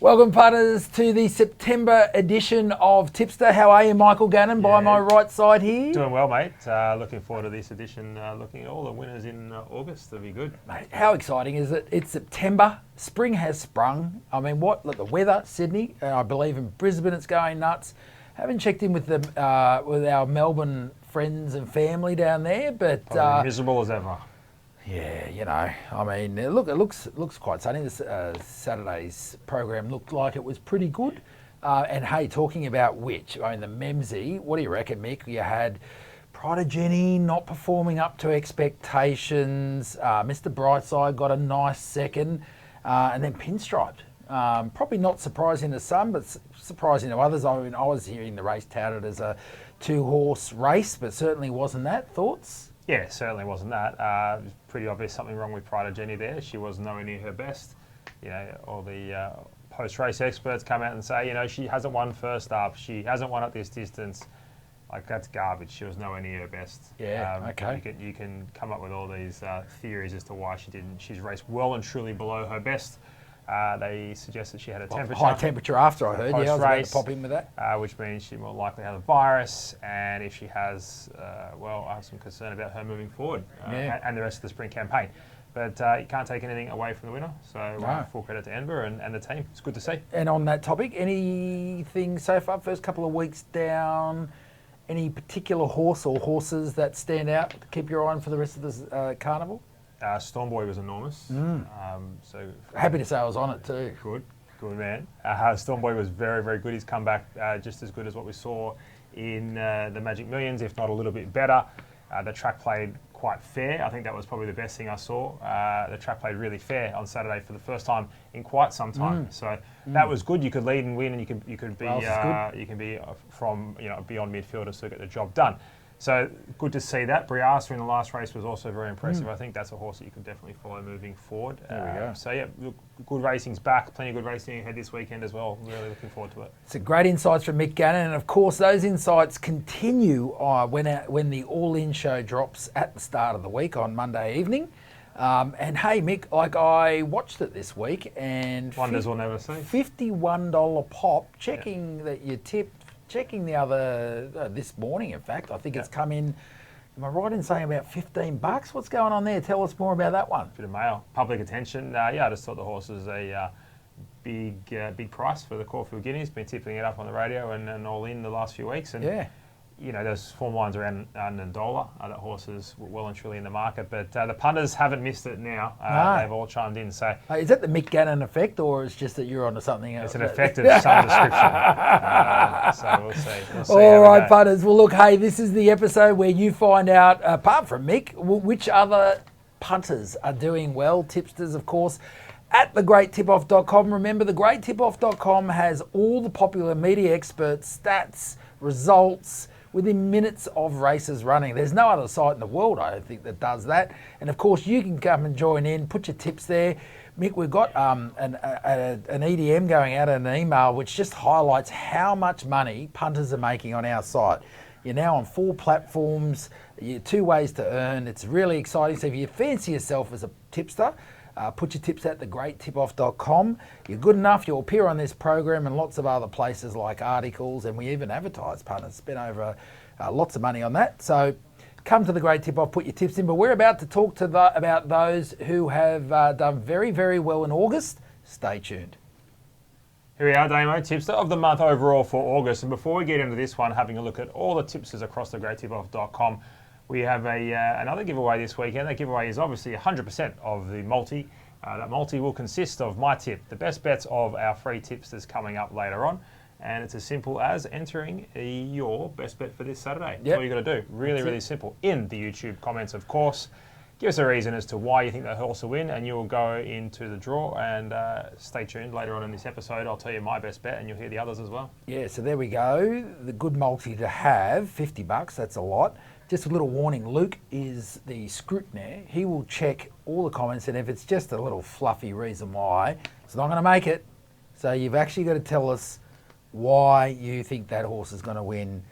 Welcome, punters, to the September edition of Tipster. How are you, Michael Gannon, by my right side here? Doing well, mate. Looking forward to this edition, looking at all the winners in August. That'll be good. Mate, how exciting is it? It's September. Spring has sprung. I mean, look, the weather, Sydney, and I believe in Brisbane it's going nuts. Haven't checked in with with our Melbourne friends and family down there, but miserable as ever. Yeah, you know, I mean, it looks quite sunny. This Saturday's program looked like it was pretty good. And hey, talking about which, I mean, the Memsey, what do you reckon, Mick? You had Prodigy not performing up to expectations. Mr. Brightside got a nice second, and then Pinstriped. Probably not surprising to some, but surprising to others. I mean, I was hearing the race touted as a two-horse race, but certainly wasn't that. Thoughts? Yeah, certainly wasn't that. It was pretty obvious something wrong with Pride of Jenny there. She was nowhere near her best. You know, all the post-race experts come out and say, you know, she hasn't won first up. She hasn't won at this distance. Like, that's garbage. She was nowhere near her best. Yeah, okay. You can come up with all these theories as to why she didn't. She's raced well and truly below her best. They suggested she had a temperature. High temperature after, I heard. Yeah, I was about to pop in with that. Which means she more likely has a virus, and if she has, I have some concern about her moving forward and the rest of the spring campaign. But you can't take anything away from the winner, so full credit to Enver and the team. It's good to see. And on that topic, anything so far, first couple of weeks down, any particular horse or horses that stand out to keep your eye on for the rest of this carnival? Stormboy was enormous. So happy to say I was on it too. Good man. Stormboy was very, very good. He's come back just as good as what we saw in the Magic Millions, if not a little bit better. The track played quite fair. I think that was probably the best thing I saw. The track played really fair on Saturday for the first time in quite some time. So that was good. You could lead and win, and you can be from beyond midfield to still get the job done. So good to see that. Briasa in the last race was also very impressive. I think that's a horse that you can definitely follow moving forward. There we go. So yeah, look, good racing's back. Plenty of good racing ahead this weekend as well. Really looking forward to it. It's great insights from Mick Gannon, and of course those insights continue when the All In show drops at the start of the week on Monday evening. And hey, Mick, like I watched it this week, and wonders we'll never see. $51 pop. Checking that you tipped. Checking the other this morning, in fact, I think it's come in. Am I right in saying about $15? What's going on there? Tell us more about that one. Bit of mail, public attention. I just thought the horse was a big price for the Caulfield Guineas. Been tipping it up on the radio and all in the last few weeks. And you know, there's form lines around $1. That horse is well and truly in the market, but the punters haven't missed it now. They've all chimed in. So is that the Mick Gannon effect, or is just that you're onto something else? It's an effect of some description. So we'll see. All right, punters. Well, look, hey, this is the episode where you find out, apart from Mick, which other punters are doing well. Tipsters, of course, at thegreattipoff.com. Remember, thegreattipoff.com has all the popular media experts, stats, results, within minutes of races running. There's no other site in the world, I don't think, that does that. And of course, you can come and join in, put your tips there. Mick, we've got an EDM going out in an email which just highlights how much money punters are making on our site. You're now on 4 platforms, you're 2 ways to earn. It's really exciting. So if you fancy yourself as a tipster, put your tips at thegreattipoff.com. You're good enough, you'll appear on this program and lots of other places like articles, and we even advertise punters. Spent over lots of money on that. So come to the Great Tip Off, put your tips in. But we're about to talk to about those who have done very, very well in August. Stay tuned. Here we are, Damo, tipster of the month overall for August. And before we get into this one, having a look at all the tipsters across thegreattipoff.com, we have another giveaway this weekend. That giveaway is obviously 100% of the multi. That multi will consist of my tip, the best bets of our free tipsters coming up later on. And it's as simple as entering your best bet for this Saturday. That's all you got to do. Really simple. In the YouTube comments, of course. Give us a reason as to why you think that horse will win, and you will go into the draw. And stay tuned later on in this episode. I'll tell you my best bet, and you'll hear the others as well. Yeah, so there we go. The good multi to have, $50. That's a lot. Just a little warning, Luke is the scrutineer. He will check all the comments, and if it's just a little fluffy reason why, it's not going to make it. So you've actually got to tell us why you think that horse is going to win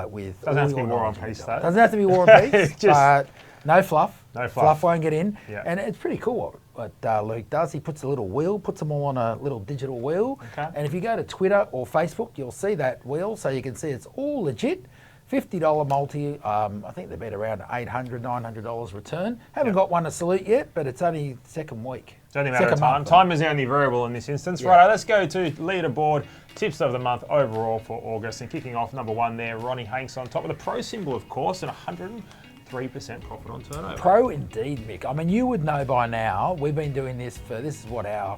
with... Doesn't have to be War and Peace, though. Doesn't have to be War and Peace, but No fluff. No fluff. Fluff won't get in. Yeah. And it's pretty cool what Luke does. He puts a little wheel, puts them all on a little digital wheel. Okay. And if you go to Twitter or Facebook, you'll see that wheel, so you can see it's all legit. $50 multi, I think they bet around $800, $900 return. Haven't got one to salute yet, but it's only second week. It's only a matter of time. month. Time is the only variable in this instance. Yeah. Right, let's go to leaderboard tips of the month overall for August. And kicking off number one there, Ronnie Hanks on top with the pro symbol, of course, and 103% profit on turnover. Pro indeed, Mick. I mean, you would know by now, we've been doing this our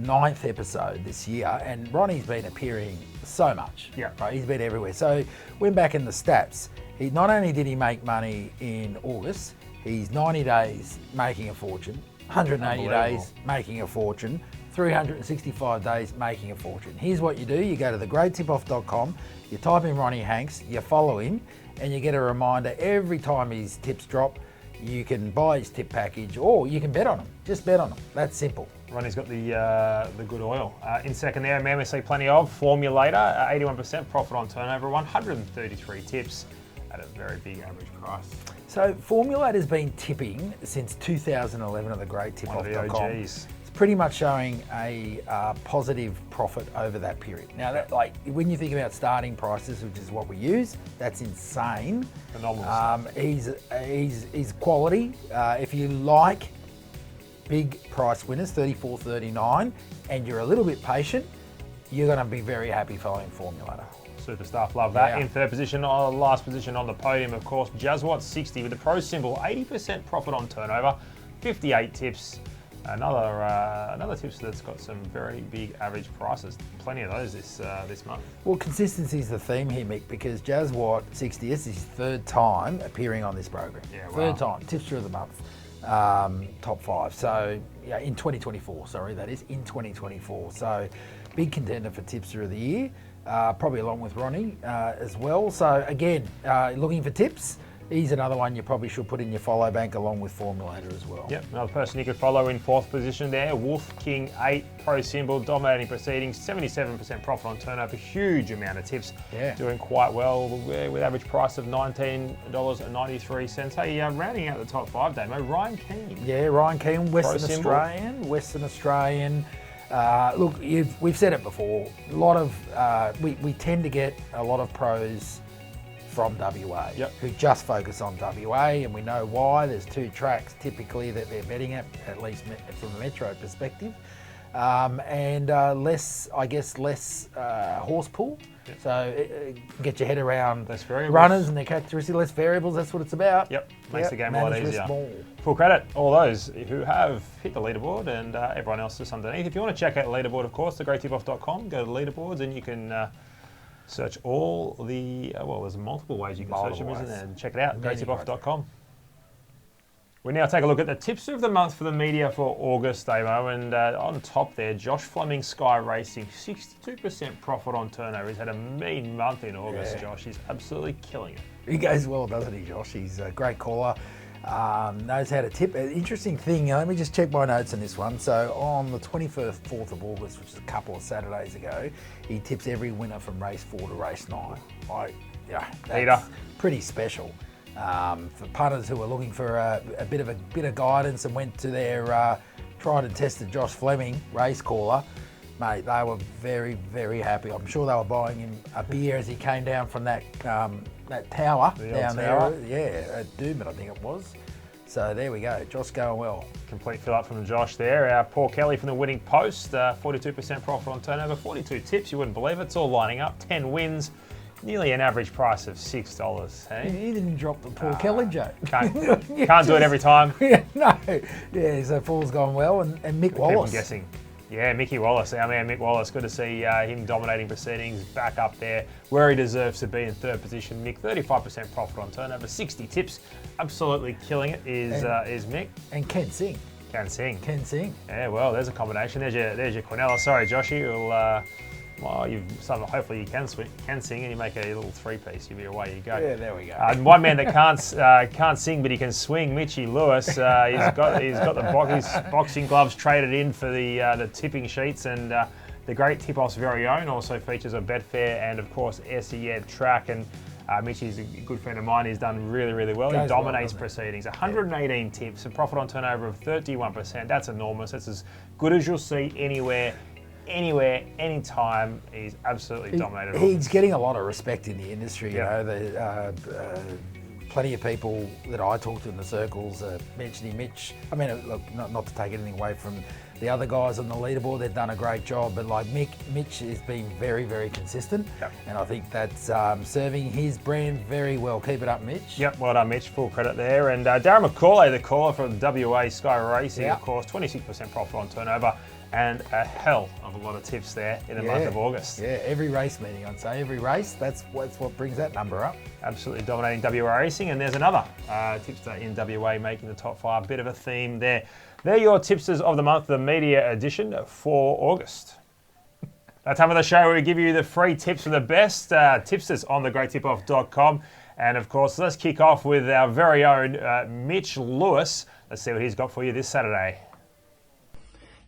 9th episode this year, and Ronnie's been appearing so much. Yeah. Right, he's been everywhere. So went back in the stats. He not only did he make money in August, he's 90 days making a fortune, 180 days making a fortune, 365 days making a fortune. Here's what you do. You go to thegreattipoff.com, you type in Ronnie Hanks, you follow him, and you get a reminder every time his tips drop. You can buy his tip package, or you can bet on him. Just bet on him. That's simple. Ronnie's got the good oil. In second there, man, we see plenty of Formulator, 81% profit on turnover, 133 tips at a very big average price. So Formulator's been tipping since 2011 at thegreattipoff.com. One of the OGs. It's pretty much showing a positive profit over that period. Now, that, like, when you think about starting prices, which is what we use, that's insane. Phenomenal. He's quality. If you like big price winners, 34, 39, and you're a little bit patient, you're going to be very happy following Formulator. Super staff love that. Yeah. In third position, last position on the podium, of course, Jazzwatt 60 with the pro symbol, 80% profit on turnover, 58 tips. Another tipster that's got some very big average prices. Plenty of those this month. Well, consistency is the theme here, Mick, because Jazzwatt 60, this is his third time appearing on this program. Yeah, wow. Third time, tipster of the month, top 5. So, yeah, in 2024, sorry, that is, in 2024. So, big contender for tipster of the year, probably along with Ronnie as well. So, again, looking for tips. He's another one you probably should put in your follow bank along with Formulator as well. Yep, another person you could follow in fourth position there, Wolf King 8, pro symbol, dominating proceedings, 77% profit on turnover, huge amount of tips. Yeah. Doing quite well with average price of $19.93. Hey, rounding out the top 5, Damo, Ryan Keane. Yeah, Ryan Keane, Western Australian. Look, we've said it before. A lot of we tend to get a lot of pros from WA who just focus on WA, and we know why. There's 2 tracks typically that they're betting at least from a metro perspective, and less horse pool. Yep. So get your head around runners and their characteristics, less variables. That's what it's about. Yep, makes the game a lot easier. More. Full credit all those who have hit the leaderboard, and everyone else just underneath. If you want to check out the leaderboard, of course, thegreattipoff.com, go to leaderboards, and you can search all the, there's multiple ways you can search them, isn't there? And check it out, greattipoff.com. We now take a look at the tipster of the month for the media for August, Damo, and on top there, Josh Fleming, Sky Racing, 62% profit on turnover. He's had a mean month in August, Josh. He's absolutely killing it. He goes well, doesn't he, Josh? He's a great caller. Knows how to tip. Interesting thing, let me just check my notes on this one. So on the 4th of August, which is a couple of Saturdays ago, he tips every winner from race 4 to race 9. That's pretty special. For punters who are looking for a bit of guidance and went to their tried and tested Josh Fleming, race caller, mate, they were very, very happy. I'm sure they were buying him a beer as he came down from that tower down there. Yeah, at Doomben, I think it was. So there we go. Josh going well. Complete fill up from Josh there. Paul Kelly from the Winning Post, 42% profit on turnover, 42 tips. You wouldn't believe it. It's all lining up. 10 wins, nearly an average price of $6. Hey? He didn't drop the Paul Kelly joke. Can't do it every time. No. Yeah, so Paul's gone well. And Mick Wallace. Keep guessing. Yeah, Mickey Wallace, our man Mick Wallace. Good to see him dominating proceedings, back up there where he deserves to be in third position. Mick, 35% profit on turnover, 60 tips. Absolutely killing it is Mick. And Ken Singh. Ken Singh. Yeah, well, there's a combination. There's your Quinella. Sorry, Joshy. Hopefully you can sing and you make a little 3-piece. You'll be away you go. Yeah, there we go. One man that can't sing but he can swing, Mitch Lewis. He's got his boxing gloves traded in for the tipping sheets, and the great tip-off's very own also features a Betfair and of course SEN track, and Mitch is a good friend of mine. He's done really, really well. He dominates proceedings. 118 tips, a profit on turnover of 31%. That's enormous. That's as good as you'll see anywhere, anytime. He's absolutely dominated. He's getting a lot of respect in the industry. You know, plenty of people that I talk to in the circles mentioning Mitch. I mean, look, not to take anything away from the other guys on the leaderboard, they've done a great job, but like Mitch has been very, very consistent, and I think that's serving his brand very well. Keep it up, Mitch. Yep, well done, Mitch. Full credit there. And Darren McCauley, the caller from WA Sky Racing, of course, 26% profit on turnover, and a hell of a lot of tips there in the month of August. Yeah, every race meeting, I'd say. Every race, that's what brings that number up. Absolutely dominating WA Racing. And there's another tipster in WA making the top 5. Bit of a theme there. They're your tipsters of the month, the media edition for August. That time of the show where we give you the free tips for the best tipsters on thegreattipoff.com. And of course, let's kick off with our very own Mitch Lewis. Let's see what he's got for you this Saturday.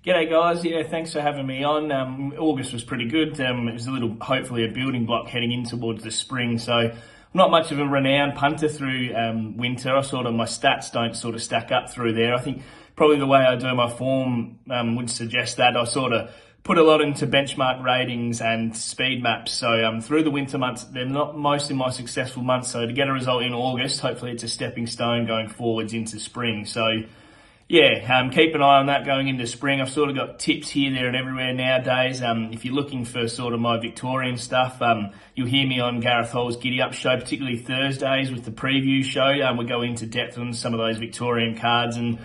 G'day guys, thanks for having me on. August was pretty good. It was hopefully a building block heading in towards the spring. So I'm not much of a renowned punter through winter. My stats don't sort of stack up through there. I think probably the way I do my form would suggest that. I sort of put a lot into benchmark ratings and speed maps. So through the winter months, they're not most of my successful months. So to get a result in August, hopefully it's a stepping stone going forwards into spring. So keep an eye on that going into spring. I've sort of got tips here, there and everywhere nowadays. If you're looking for sort of my Victorian stuff, you'll hear me on Gareth Hall's Giddy Up show, particularly Thursdays with the preview show. We go into depth on some of those Victorian cards, and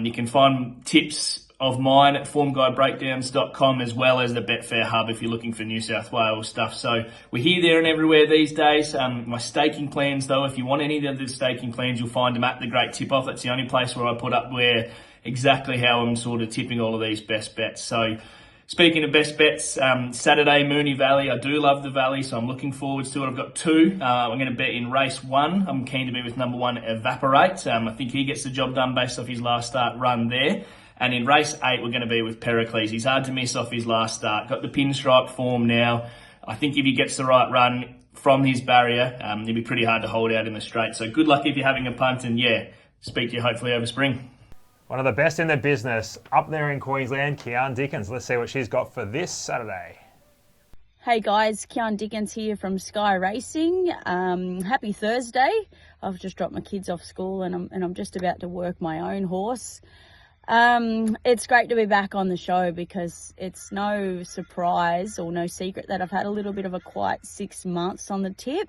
you can find tips of mine at formguidebreakdowns.com as well as the Betfair Hub if you're looking for New South Wales stuff. So we're here, there and everywhere these days. My staking plans though, if you want any of the staking plans, you'll find them at the Great Tip Off. That's the only place where I put up where exactly how I'm sort of tipping all of these best bets. So speaking of best bets, Saturday, Moonee Valley. I do love the Valley, so I'm looking forward to it. I've got 2. I'm going to bet in race 1. I'm keen to be with number 1, Evaporate. I think he gets the job done based off his last start run there. And in race 8, we're going to be with Pericles. He's hard to miss off his last start. Got the pinstripe form now. I think if he gets the right run from his barrier, it'll be pretty hard to hold out in the straight. So good luck if you're having a punt, and speak to you hopefully over spring. One of the best in the business up there in Queensland, Kiaarn Dickens. Let's see what she's got for this Saturday. Hey guys, Kiaarn Dickens here from Sky Racing. Happy Thursday. I've just dropped my kids off school and I'm just about to work my own horse. It's great to be back on the show because it's no surprise or no secret that I've had a little bit of a quiet 6 months on the tip,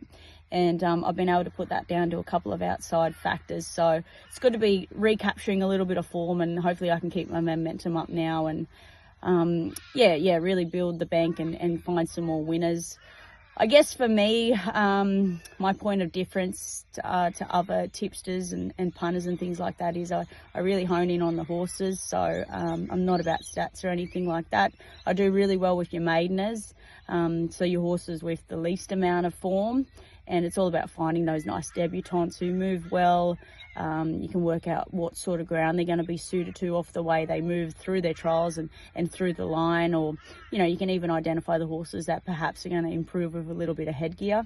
and I've been able to put that down to a couple of outside factors. So it's good to be recapturing a little bit of form, and hopefully I can keep my momentum up now and really build the bank and find some more winners. I guess for me, my point of difference to other tipsters and punters and things like that is I really hone in on the horses. So I'm not about stats or anything like that. I do really well with your maideners, so your horses with the least amount of form. And it's all about finding those nice debutantes who move well. You can work out what sort of ground they're going to be suited to off the way they move through their trials and through the line, or you can even identify the horses that perhaps are going to improve with a little bit of headgear.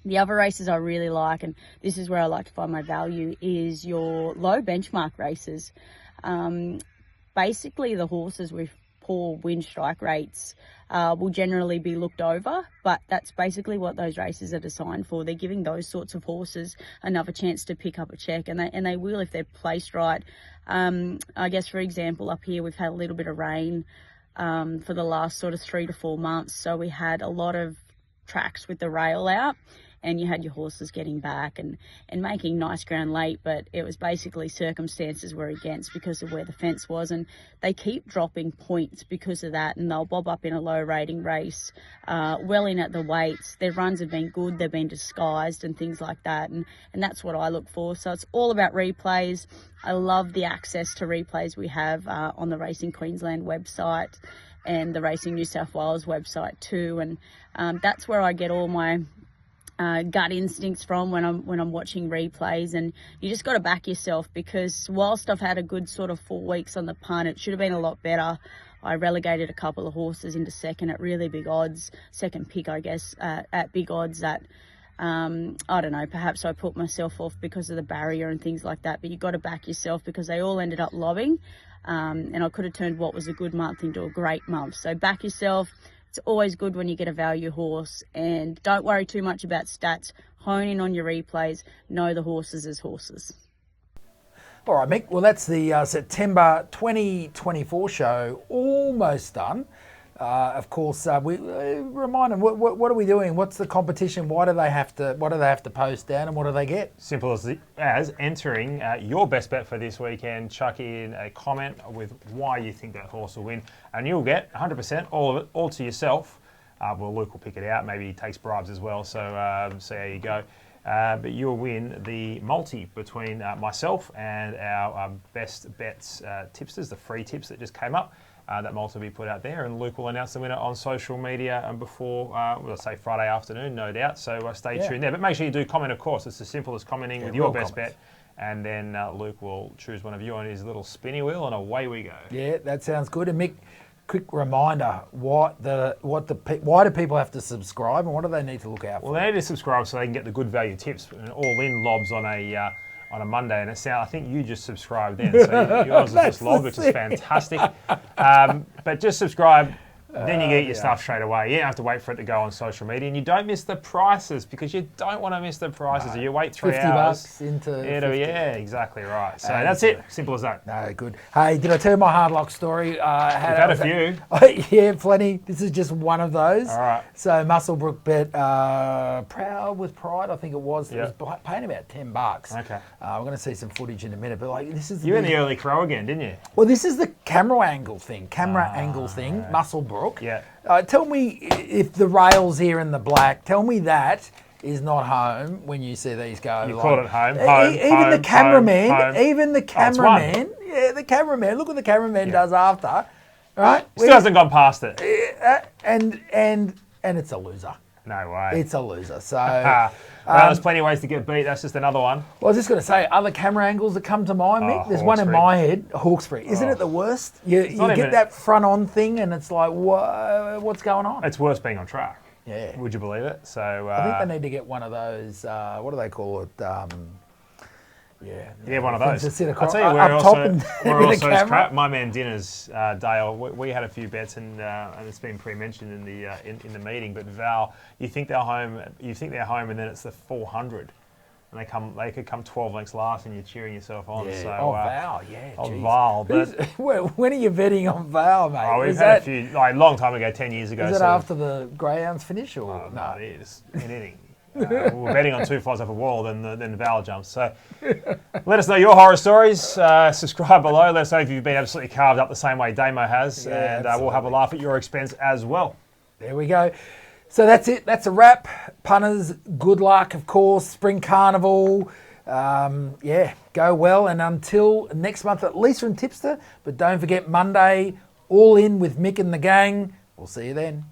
The other races I really like, and this is where I like to find my value, is your low benchmark races. Basically the horses with poor wind strike rates will generally be looked over, but that's basically what those races are designed for. They're giving those sorts of horses another chance to pick up a check, and they will if they're placed right. I guess, for example, up here we've had a little bit of rain for the last sort of 3 to 4 months, so we had a lot of tracks with the rail out, and you had your horses getting back and making nice ground late, but it was basically circumstances were against because of where the fence was, and they keep dropping points because of that, and they'll bob up in a low rating race, well in at the weights. Their runs have been good, they've been disguised and things like that, and that's what I look for. So it's all about replays. I love the access to replays we have on the Racing Queensland website and the Racing New South Wales website too, and that's where I get all my gut instincts from when I'm watching replays. And you just got to back yourself, because whilst I've had a good sort of 4 weeks on the punt, it should have been a lot better. I relegated a couple of horses into second at really big odds, second pick I guess, at big odds that I don't know, perhaps I put myself off because of the barrier and things like that, but you've got to back yourself because they all ended up lobbing. And I could have turned what was a good month into a great month. So back yourself. It's always good when you get a value horse, and don't worry too much about stats. Hone in on your replays. Know the horses as horses. All right, Mick. Well, that's the September 2024 show almost done. Of course, we remind them what are we doing? What's the competition? What do they have to post down, and what do they get? Simple as entering your best bet for this weekend. Chuck in a comment with why you think that horse will win, and you'll get 100% all of it, all to yourself. Well, Luke will pick it out. Maybe he takes bribes as well. So see how you go. But you'll win the multi between myself and our best bets tipsters, the free tips that just came up. That multi will be put out there, and Luke will announce the winner on social media and before, we'll say Friday afternoon, no doubt. So stay tuned there. But make sure you do comment, of course. It's as simple as commenting with your best bet, and then Luke will choose one of you on his little spinny wheel, and away we go. Yeah, that sounds good. And Mick, quick reminder: why do people have to subscribe, and what do they need to look out for? Well, they need to subscribe so they can get the good value tips and all-in lobs on a Monday, and I think you just subscribed then, so yours is just logged, which is fantastic. But just subscribe, then you get your stuff straight away. You don't have to wait for it to go on social media, and you don't miss the prices because you don't want to miss the prices. You wait 3 hours. $50 into yeah, exactly right. So that's it. Simple as that. No, good. Hey, did I tell you my hard luck story? You've had a few. Yeah, plenty. This is just one of those. All right. So Musselbrook bet Proud with Pride, I think it was. It was paying about $10. Okay. We're going to see some footage in a minute, but this is you were in the early crow again, didn't you? Well, this is the camera angle thing. Musselbrook. Yeah. Tell me if the rails here in the black. Tell me that is not home when you see these go. You called it home. Even the cameraman. Oh, the cameraman. Look what the cameraman does after. Right? Still hasn't gone past it. And it's a loser. No way. It's a loser. So. Well, there's plenty of ways to get beat. That's just another one. Well, I was just going to say, other camera angles that come to mind, Mick. There's one in my head, Hawkesbury. Isn't it the worst? You get that front-on thing, and it's like, what's going on? It's worse being on track. Yeah. Would you believe it? So I think they need to get one of those. What do they call it? One of those. To sit I'll across, tell you, we're also trapped. My man Dinners, Dale. We had a few bets, and it's been pre-mentioned in the meeting. But Val, you think they're home, and then it's the 400, and they could come 12 lengths last, and you're cheering yourself on. Yeah. So, Val, Val. But when are you betting on Val, mate? We've had a few, long time ago, 10 years ago. Is it after the greyhounds finish, or no? It is anything. We're betting on 2 flies off a wall, then Val jumps. So let us know your horror stories. Subscribe below. Let us know if you've been absolutely carved up the same way Damo has, and we'll have a laugh at your expense as well. There we go. So that's it. That's a wrap. Punters, good luck, of course. Spring Carnival. Go well. And until next month, at least from Tipster. But don't forget Monday, all in with Mick and the gang. We'll see you then.